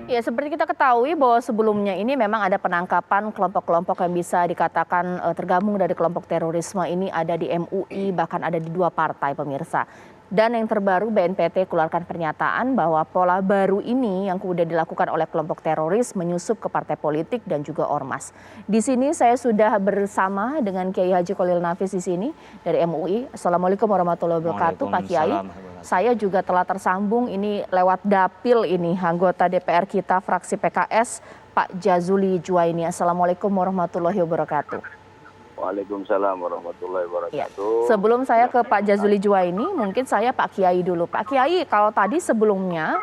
Ya, seperti kita ketahui bahwa sebelumnya ini memang ada penangkapan kelompok-kelompok yang bisa dikatakan tergabung dari kelompok terorisme ini ada di MUI, bahkan ada di 2 partai pemirsa. Dan yang terbaru BNPT keluarkan pernyataan bahwa pola baru ini yang kemudian dilakukan oleh kelompok teroris menyusup ke partai politik dan juga ormas. Di sini saya sudah bersama dengan Kiai Haji Kholil Nafis di sini dari MUI. Assalamualaikum warahmatullahi wabarakatuh, Pak Kiai. Saya juga telah tersambung ini lewat dapil ini anggota DPR kita fraksi PKS Pak Jazuli Juwaini. Assalamualaikum warahmatullahi wabarakatuh. Waalaikumsalam warahmatullahi Ya, wabarakatuh. sebelum saya ke Pak Jazuli Juwaini, mungkin saya Pak Kiai dulu. Pak Kiai, kalau tadi sebelumnya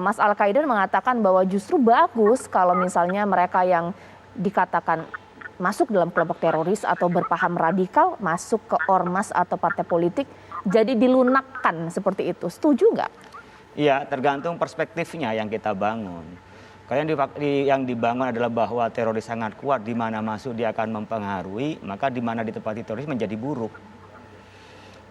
Mas Al-Qaidar mengatakan bahwa justru bagus kalau misalnya mereka yang dikatakan masuk dalam kelompok teroris atau berpaham radikal masuk ke ormas atau partai politik, jadi dilunakkan seperti itu. Setuju nggak? Iya, tergantung perspektifnya yang kita bangun. Kalau yang dibangun adalah bahwa teroris sangat kuat, di mana masuk dia akan mempengaruhi, maka di mana ditempati teroris menjadi buruk.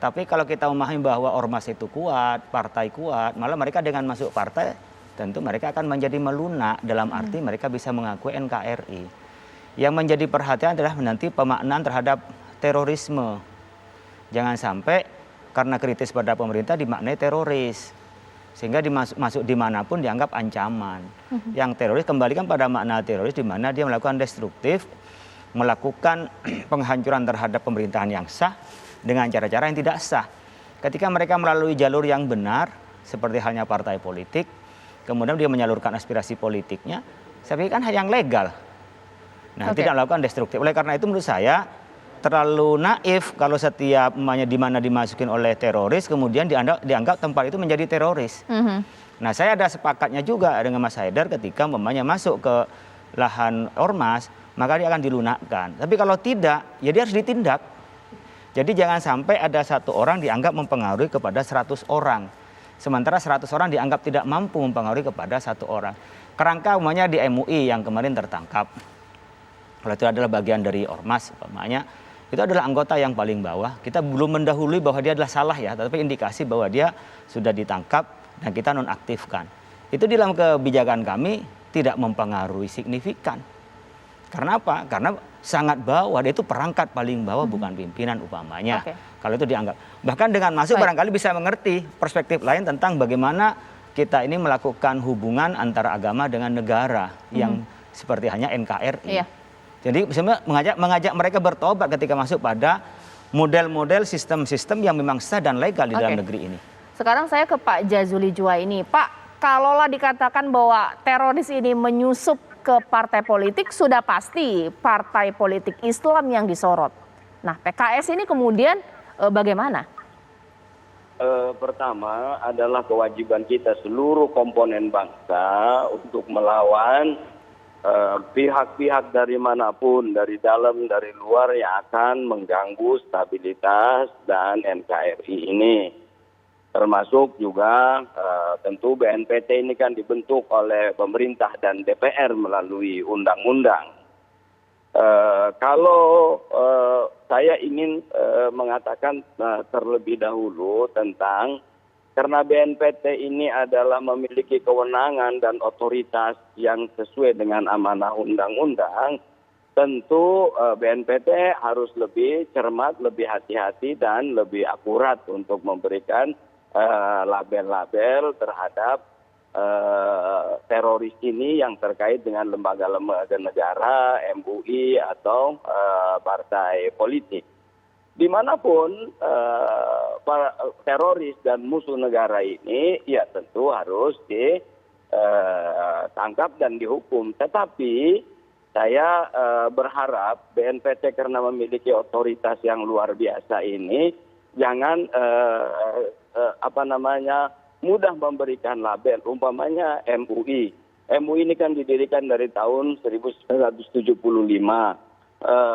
Tapi kalau kita memahami bahwa ormas itu kuat, partai kuat, malah mereka dengan masuk partai, tentu mereka akan menjadi melunak dalam arti mereka bisa mengakui NKRI. Yang menjadi perhatian adalah nanti pemaknaan terhadap terorisme. Jangan sampai karena kritis pada pemerintah dimaknai teroris. Sehingga masuk dimanapun dianggap ancaman. Yang teroris kembalikan pada makna teroris di mana dia melakukan destruktif, melakukan penghancuran terhadap pemerintahan yang sah dengan cara-cara yang tidak sah. Ketika mereka melalui jalur yang benar, seperti halnya partai politik, kemudian dia menyalurkan aspirasi politiknya, saya pikir kan hal yang legal. Nah, tidak melakukan destruktif. Oleh karena itu menurut saya terlalu naif kalau setiap di mana dimasukin oleh teroris kemudian dianggap tempat itu menjadi teroris. Nah, saya ada sepakatnya juga dengan Mas Haidar ketika masuk ke lahan ormas maka dia akan dilunakkan. Tapi kalau tidak, ya dia harus ditindak. Jadi jangan sampai ada satu orang dianggap mempengaruhi kepada 100 orang. Sementara 100 orang dianggap tidak mampu mempengaruhi kepada 1 orang. Kerangka umumnya di MUI yang kemarin tertangkap. Kalau itu adalah bagian dari ormas, umpamanya itu adalah anggota yang paling bawah. Kita belum mendahului bahwa dia adalah salah ya, tapi indikasi bahwa dia sudah ditangkap dan kita nonaktifkan. Itu dalam kebijakan kami tidak mempengaruhi signifikan. Karena apa? Karena sangat bawah, dia itu perangkat paling bawah bukan pimpinan umpamanya. Kalau itu dianggap. Bahkan dengan masuk barangkali bisa mengerti perspektif lain tentang bagaimana kita ini melakukan hubungan antara agama dengan negara yang seperti hanya NKRI. Jadi sebenarnya mengajak mereka bertobat ketika masuk pada model-model sistem-sistem yang memang sah dan legal di dalam negeri ini. Sekarang saya ke Pak Jazuli Juwaini. Pak, kalaulah dikatakan bahwa teroris ini menyusup ke partai politik, sudah pasti partai politik Islam yang disorot. Nah, PKS ini kemudian bagaimana? Pertama adalah kewajiban kita seluruh komponen bangsa untuk melawan pihak-pihak dari manapun, dari dalam, dari luar yang akan mengganggu stabilitas dan NKRI ini. Termasuk juga tentu BNPT ini kan dibentuk oleh pemerintah dan DPR melalui undang-undang. Kalau saya ingin mengatakan terlebih dahulu tentang karena BNPT ini adalah memiliki kewenangan dan otoritas yang sesuai dengan amanah undang-undang, tentu BNPT harus lebih cermat, lebih hati-hati dan lebih akurat untuk memberikan label-label terhadap teroris ini yang terkait dengan lembaga-lembaga negara, MUI atau partai politik. Dimanapun para teroris dan musuh negara ini ya tentu harus ditangkap dan dihukum. Tetapi saya berharap BNPT karena memiliki otoritas yang luar biasa ini jangan mudah memberikan label. Umpamanya MUI. MUI ini kan didirikan dari tahun 1975.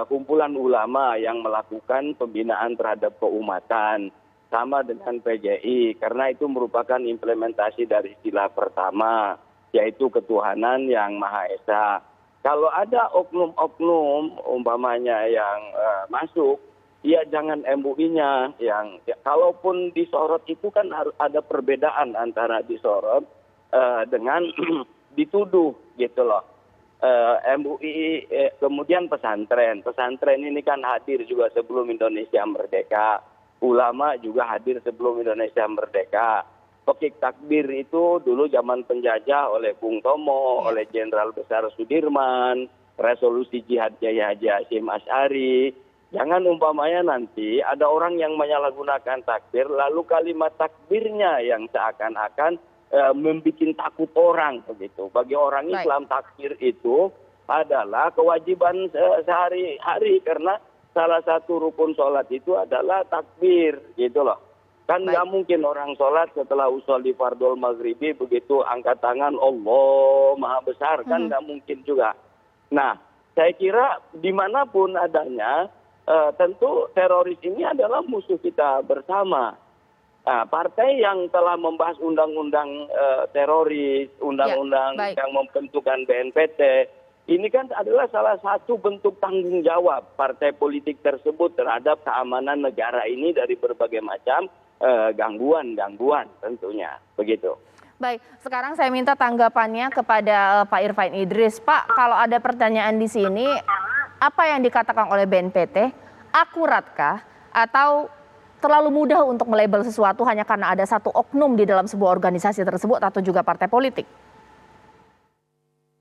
Kumpulan ulama yang melakukan pembinaan terhadap keumatan sama dengan PGI karena itu merupakan implementasi dari istilah pertama yaitu ketuhanan yang Maha Esa. Kalau ada oknum-oknum umpamanya yang masuk, ya jangan MUI-nya yang kalaupun disorot itu kan harus ada perbedaan antara disorot dengan dituduh gitu loh. MUI, kemudian pesantren ini kan hadir juga sebelum Indonesia merdeka, ulama juga hadir sebelum Indonesia merdeka. Pekik takbir itu dulu zaman penjajah oleh Bung Tomo, oleh Jenderal Besar Sudirman, resolusi jihad Kiai Haji Hasyim Asy'ari. Jangan umpamanya nanti ada orang yang menyalahgunakan takbir, lalu kalimat takbirnya yang seakan-akan membuat takut orang begitu. Bagi orang Islam takbir itu adalah kewajiban sehari-hari karena salah satu rukun sholat itu adalah takbir gitu loh. Kan nggak mungkin orang sholat setelah usolli fardhul maghribi begitu angkat tangan Allah Maha Besar, kan nggak mungkin juga. Nah, saya kira dimanapun adanya tentu teroris ini adalah musuh kita bersama. Nah, partai yang telah membahas undang-undang teroris, undang-undang yang membentukkan BNPT, ini kan adalah salah satu bentuk tanggung jawab partai politik tersebut terhadap keamanan negara ini dari berbagai macam gangguan-gangguan tentunya, begitu. Baik, sekarang saya minta tanggapannya kepada Pak Irfan Idris. Pak, kalau ada pertanyaan di sini, apa yang dikatakan oleh BNPT, akuratkah atau terlalu mudah untuk melabel sesuatu hanya karena ada satu oknum di dalam sebuah organisasi tersebut atau juga partai politik?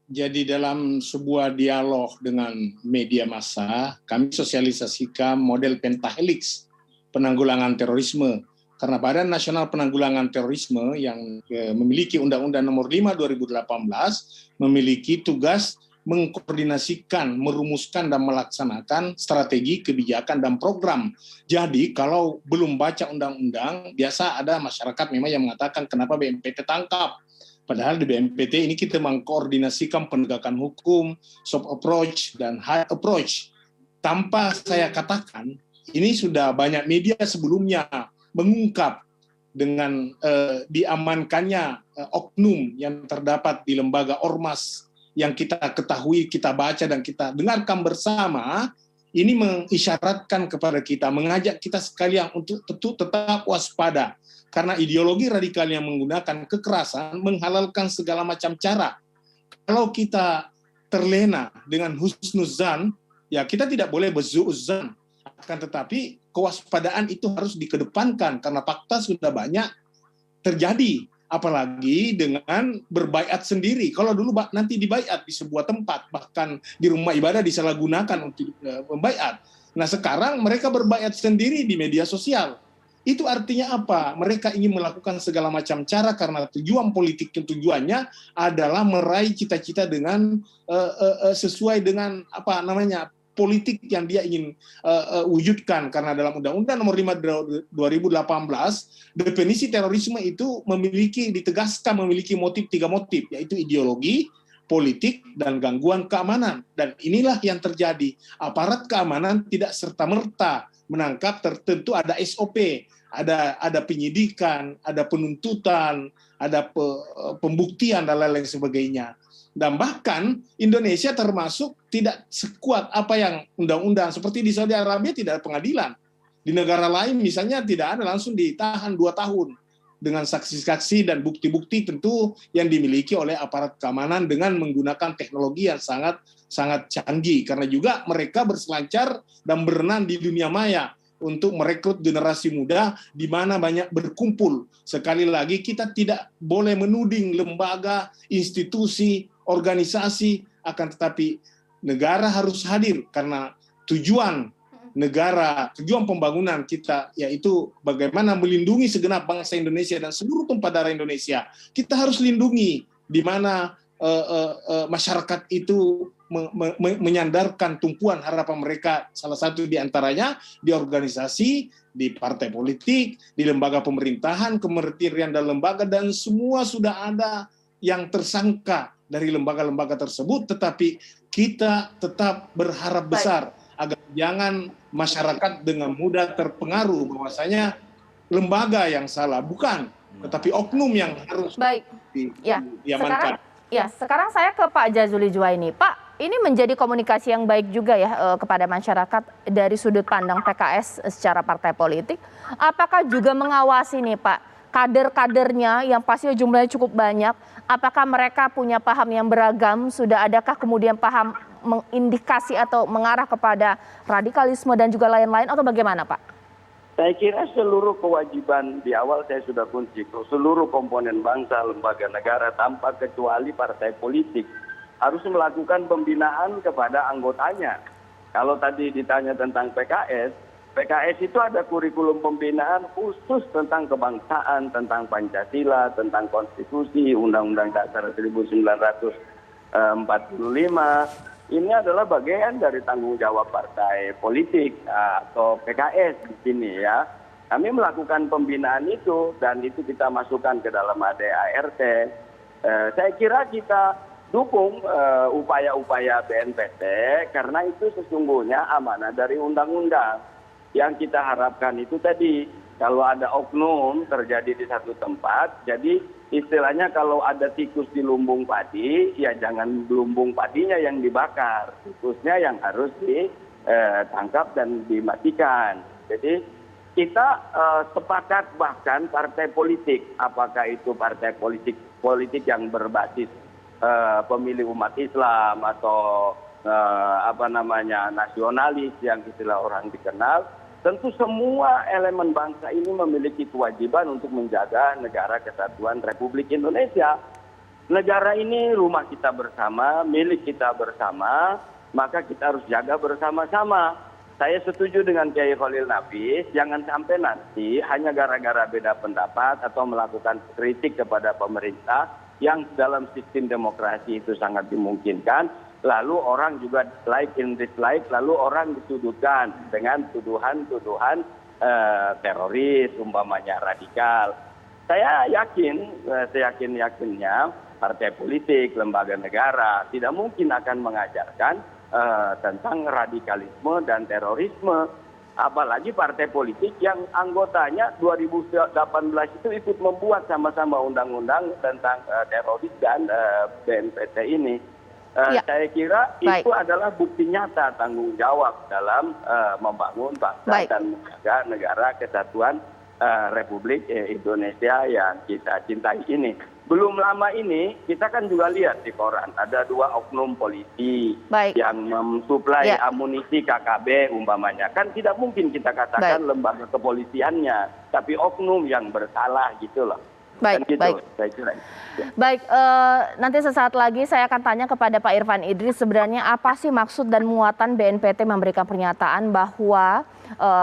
Jadi dalam sebuah dialog dengan media massa, kami sosialisasikan model pentahelix penanggulangan terorisme. Karena Badan Nasional Penanggulangan Terorisme yang memiliki Undang-Undang Nomor 5 2018 memiliki tugas mengkoordinasikan, merumuskan dan melaksanakan strategi, kebijakan dan program. Jadi kalau belum baca undang-undang, biasa ada masyarakat memang yang mengatakan kenapa BNPT tangkap. Padahal di BNPT ini kita mengkoordinasikan penegakan hukum, soft approach dan hard approach. Tanpa saya katakan, ini sudah banyak media sebelumnya mengungkap dengan diamankannya oknum yang terdapat di lembaga ormas yang kita ketahui, kita baca dan kita dengarkan bersama, ini mengisyaratkan kepada kita, mengajak kita sekalian untuk tetap waspada. Karena ideologi radikal yang menggunakan kekerasan menghalalkan segala macam cara. Kalau kita terlena dengan husnuzan, ya kita tidak boleh berzuuzan. Akan tetapi kewaspadaan itu harus dikedepankan karena fakta sudah banyak terjadi. Apalagi dengan berbaiat sendiri. Kalau dulu nanti dibaiat di sebuah tempat, bahkan di rumah ibadah disalahgunakan untuk membaiat. Nah sekarang mereka berbaiat sendiri di media sosial. Itu artinya apa? Mereka ingin melakukan segala macam cara karena tujuan politik tujuannya adalah meraih cita-cita dengan sesuai dengan politik yang dia ingin wujudkan. Karena dalam Undang-Undang Nomor 5 2018 definisi terorisme itu ditegaskan memiliki tiga motif, yaitu ideologi, politik, dan gangguan keamanan. Dan inilah yang terjadi. Aparat keamanan tidak serta-merta menangkap, tertentu ada SOP, ada penyidikan, ada penuntutan, ada pembuktian, dan lain-lain sebagainya. Dan bahkan Indonesia termasuk tidak sekuat apa yang undang-undang. Seperti di Saudi Arabia tidak ada pengadilan. Di negara lain misalnya tidak ada, langsung ditahan 2 tahun. Dengan saksi-saksi dan bukti-bukti tentu yang dimiliki oleh aparat keamanan dengan menggunakan teknologi yang sangat canggih. Karena juga mereka berselancar dan berenang di dunia maya untuk merekrut generasi muda di mana banyak berkumpul. Sekali lagi kita tidak boleh menuding lembaga, institusi, organisasi, akan tetapi negara harus hadir karena tujuan negara, tujuan pembangunan kita yaitu bagaimana melindungi segenap bangsa Indonesia dan seluruh tumpah darah Indonesia. Kita harus lindungi di mana masyarakat itu menyandarkan tumpuan harapan mereka, salah satu di antaranya di organisasi, di partai politik, di lembaga pemerintahan, kementerian dan lembaga, dan semua sudah ada yang tersangka dari lembaga-lembaga tersebut, tetapi kita tetap berharap besar agar jangan masyarakat dengan mudah terpengaruh bahwasanya lembaga yang salah, bukan, tetapi oknum yang harus diamankan. Sekarang saya ke Pak Jazuli Juwaini. Pak, ini menjadi komunikasi yang baik juga ya kepada masyarakat dari sudut pandang PKS secara partai politik. Apakah juga mengawasi nih Pak kader-kadernya yang pastinya jumlahnya cukup banyak, apakah mereka punya paham yang beragam? Sudah adakah kemudian paham mengindikasi atau mengarah kepada radikalisme dan juga lain-lain atau bagaimana, Pak? Saya kira seluruh kewajiban di awal saya sudah kunci, seluruh komponen bangsa, lembaga negara tanpa kecuali partai politik harus melakukan pembinaan kepada anggotanya. Kalau tadi ditanya tentang PKS, PKS itu ada kurikulum pembinaan khusus tentang kebangsaan, tentang Pancasila, tentang konstitusi, Undang-Undang Dasar 1945. Ini adalah bagian dari tanggung jawab partai politik atau PKS di sini ya. Kami melakukan pembinaan itu dan itu kita masukkan ke dalam ADART. Saya kira kita dukung upaya-upaya BNPT karena itu sesungguhnya amanah dari undang-undang. Yang kita harapkan itu tadi, kalau ada oknum terjadi di satu tempat, jadi istilahnya kalau ada tikus di lumbung padi, ya jangan lumbung padinya yang dibakar, tikusnya yang harus ditangkap dan dimatikan. Jadi kita sepakat bahkan partai politik, apakah itu partai politik yang berbasis pemilih umat Islam atau nasionalis yang istilah orang dikenal, tentu semua elemen bangsa ini memiliki kewajiban untuk menjaga negara kesatuan Republik Indonesia. Negara ini rumah kita bersama, milik kita bersama, maka kita harus jaga bersama-sama. Saya setuju dengan Kiai Khalil Nafis, jangan sampai nanti hanya gara-gara beda pendapat atau melakukan kritik kepada pemerintah yang dalam sistem demokrasi itu sangat dimungkinkan, lalu orang juga like and dislike, lalu orang disudutkan dengan tuduhan-tuduhan teroris, umpamanya radikal. Saya yakinnya partai politik, lembaga negara tidak mungkin akan mengajarkan tentang radikalisme dan terorisme. Apalagi partai politik yang anggotanya 2018 itu ikut membuat sama-sama undang-undang tentang teroris dan BNPT ini. Saya kira itu adalah bukti nyata tanggung jawab dalam membangun bangsa dan menjaga negara kesatuan Republik Indonesia yang kita cintai ini. Belum lama ini kita kan juga lihat di koran ada 2 oknum polisi yang mensuplai amunisi KKB umpamanya. Kan tidak mungkin kita katakan lembaga kepolisiannya, tapi oknum yang bersalah gitu loh. Baik, nanti sesaat lagi saya akan tanya kepada Pak Irfan Idris, sebenarnya apa sih maksud dan muatan BNPT memberikan pernyataan bahwa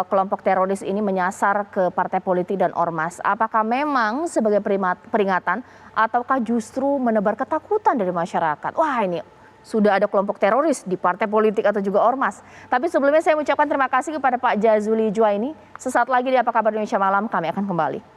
kelompok teroris ini menyasar ke partai politik dan ormas. Apakah memang sebagai peringatan ataukah justru menebar ketakutan dari masyarakat? Wah, ini sudah ada kelompok teroris di partai politik atau juga ormas. Tapi sebelumnya saya mengucapkan terima kasih kepada Pak Jazuli Juwaini. Sesaat lagi di Apa Kabar Indonesia Malam kami akan kembali.